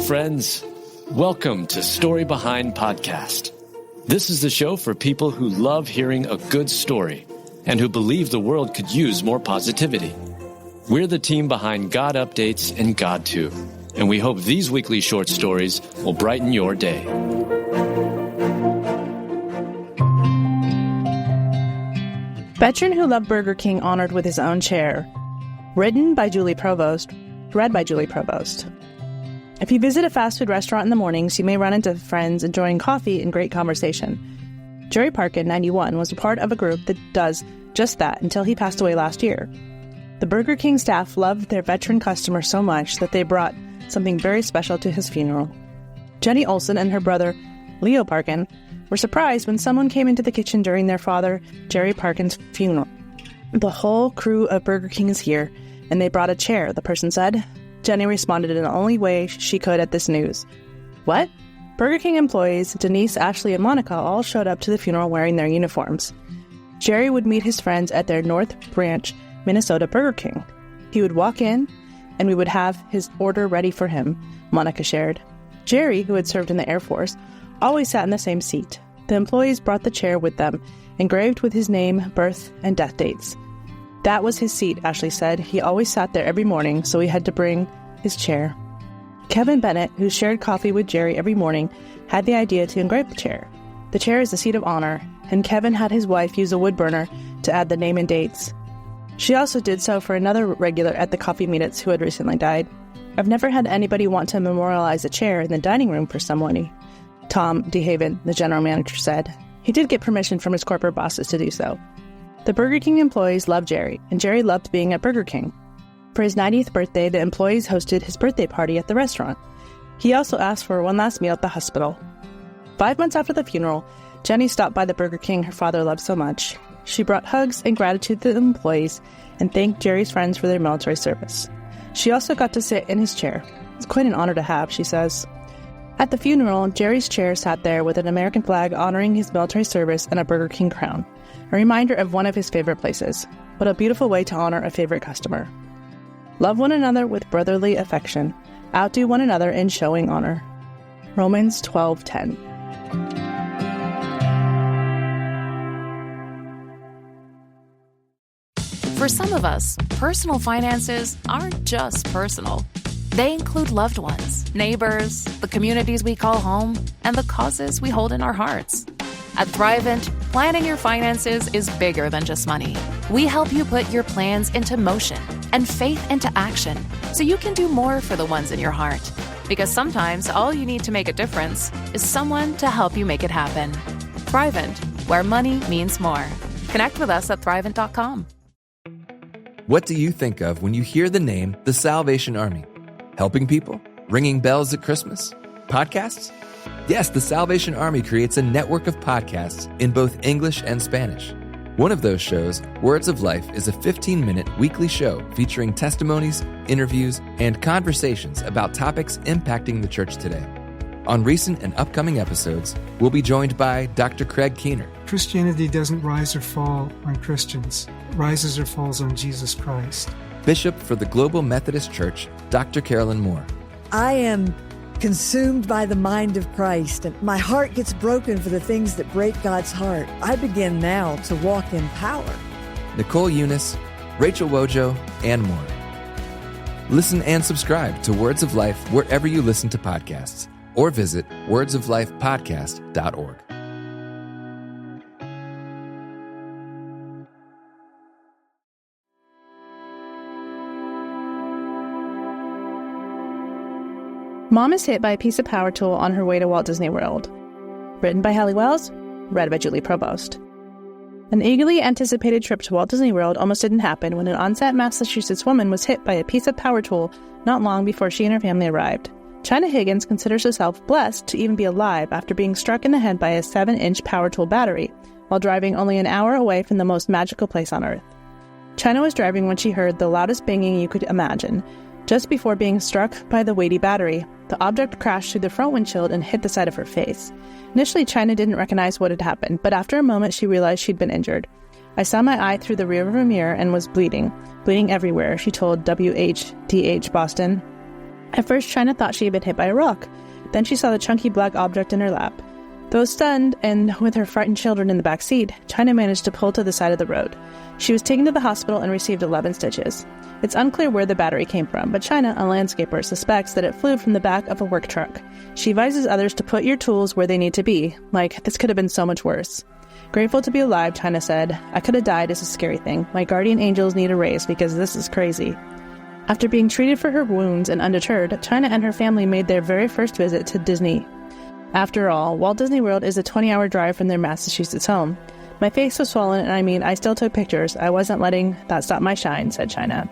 friends. Welcome to Story Behind Podcast. This is the show for people who love hearing a good story and who believe the world could use more positivity. We're the team behind GodUpdates and God2, and we hope these weekly short stories will brighten your day. Veteran who loved Burger King honored with his own chair. Written by Julie Provost. Read by Julie Provost. If you visit a fast food restaurant in the mornings, you may run into friends enjoying coffee and great conversation. Jerry Parkin, 91, was a part of a group that does just that until he passed away last year. The Burger King staff loved their veteran customer so much that they brought something very special to his funeral. Jenny Olson and her brother, Leo Parkin, were surprised when someone came into the kitchen during their father, Jerry Parkin's funeral. "The whole crew of Burger King is here, and they brought a chair," the person said. Jenny responded in the only way she could at this news. "What?" Burger King employees Denise, Ashley, and Monica all showed up to the funeral wearing their uniforms. Jerry would meet his friends at their North Branch, Minnesota Burger King. He would walk in, and we would have his order ready for him, Monica shared. Jerry, who had served in the Air Force, always sat in the same seat. The employees brought the chair with them, engraved with his name, birth, and death dates. "That was his seat," Ashley said. "He always sat there every morning, so he had to bring his chair." Kevin Bennett, who shared coffee with Jerry every morning, had the idea to engrave the chair. The chair is the seat of honor, and Kevin had his wife use a wood burner to add the name and dates. She also did so for another regular at the coffee meetups who had recently died. "I've never had anybody want to memorialize a chair in the dining room for someone," Tom DeHaven, the general manager, said. He did get permission from his corporate bosses to do so. The Burger King employees loved Jerry, and Jerry loved being at Burger King. For his 90th birthday, the employees hosted his birthday party at the restaurant. He also asked for one last meal at the hospital. 5 months after the funeral, Jenny stopped by the Burger King her father loved so much. She brought hugs and gratitude to the employees and thanked Jerry's friends for their military service. She also got to sit in his chair. "It's quite an honor to have," she says. At the funeral, Jerry's chair sat there with an American flag honoring his military service and a Burger King crown, a reminder of one of his favorite places. What a beautiful way to honor a favorite customer. Love one another with brotherly affection. Outdo one another in showing honor. Romans 12:10. For some of us, personal finances aren't just personal. They include loved ones, neighbors, the communities we call home, and the causes we hold in our hearts. At Thrivent, planning your finances is bigger than just money. We help you put your plans into motion and faith into action so you can do more for the ones in your heart. Because sometimes all you need to make a difference is someone to help you make it happen. Thrivent, where money means more. Connect with us at Thrivent.com. What do you think of when you hear the name The Salvation Army? Helping people? Ringing bells at Christmas? Podcasts? Yes, the Salvation Army creates a network of podcasts in both English and Spanish. One of those shows, Words of Life, is a 15-minute weekly show featuring testimonies, interviews, and conversations about topics impacting the church today. On recent and upcoming episodes, we'll be joined by Dr. Craig Keener. Christianity doesn't rise or fall on Christians. It rises or falls on Jesus Christ. Bishop for the Global Methodist Church, Dr. Carolyn Moore. I am consumed by the mind of Christ, and my heart gets broken for the things that break God's heart. I begin now to walk in power. Nicole Eunice, Rachel Wojo, and more. Listen and subscribe to Words of Life wherever you listen to podcasts, or visit wordsoflifepodcast.org. Mom is hit by a piece of power tool on her way to Walt Disney World. Written by Hallie Wells, read by Julie Provost. An eagerly anticipated trip to Walt Disney World almost didn't happen when an on-set Massachusetts woman was hit by a piece of power tool not long before she and her family arrived. China Higgins considers herself blessed to even be alive after being struck in the head by a 7-inch power tool battery while driving only an hour away from the most magical place on Earth. China was driving when she heard the loudest banging you could imagine. Just before being struck by the weighty battery, the object crashed through the front windshield and hit the side of her face. Initially, China didn't recognize what had happened, but after a moment she realized she'd been injured. "I saw my eye through the rearview mirror and was bleeding everywhere," she told WHDH Boston. At first, China thought she had been hit by a rock. Then she saw the chunky black object in her lap. Though stunned and with her frightened children in the back seat, China managed to pull to the side of the road. She was taken to the hospital and received 11 stitches. It's unclear where the battery came from, but China, a landscaper, suspects that it flew from the back of a work truck. She advises others to put your tools where they need to be, like, this could have been so much worse. Grateful to be alive, China said, I could have died is a scary thing. My guardian angels need a raise because this is crazy. After being treated for her wounds and undeterred, China and her family made their very first visit to Disney. After all, Walt Disney World is a 20-hour drive from their Massachusetts home. My face was swollen, and I still took pictures. I wasn't letting that stop my shine, said China.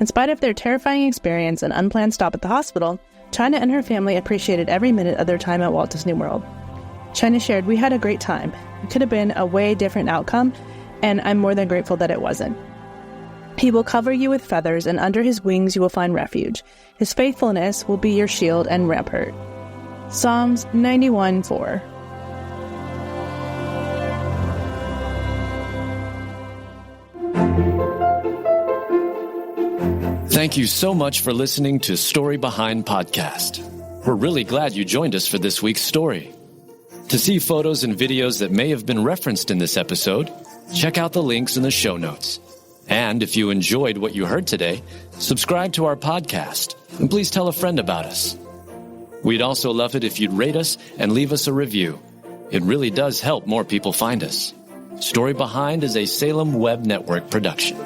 In spite of their terrifying experience and unplanned stop at the hospital, China and her family appreciated every minute of their time at Walt Disney World. China shared, we had a great time. It could have been a way different outcome, and I'm more than grateful that it wasn't. He will cover you with feathers, and under his wings you will find refuge. His faithfulness will be your shield and rampart. Psalms 91:4. Thank you so much for listening to Story Behind Podcast. We're really glad you joined us for this week's story. To see photos and videos that may have been referenced in this episode, check out the links in the show notes. And if you enjoyed what you heard today, subscribe to our podcast, and please tell a friend about us. We'd also love it if you'd rate us and leave us a review. It really does help more people find us. Story Behind is a Salem Web Network production.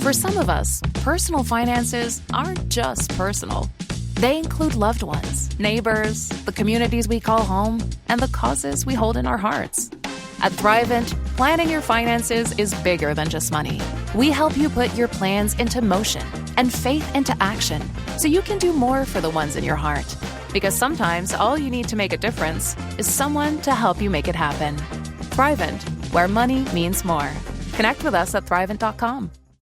For some of us, personal finances aren't just personal. They include loved ones, neighbors, the communities we call home, and the causes we hold in our hearts. At Thrivent, planning your finances is bigger than just money. We help you put your plans into motion and faith into action so you can do more for the ones in your heart. Because sometimes all you need to make a difference is someone to help you make it happen. Thrivent, where money means more. Connect with us at Thrivent.com.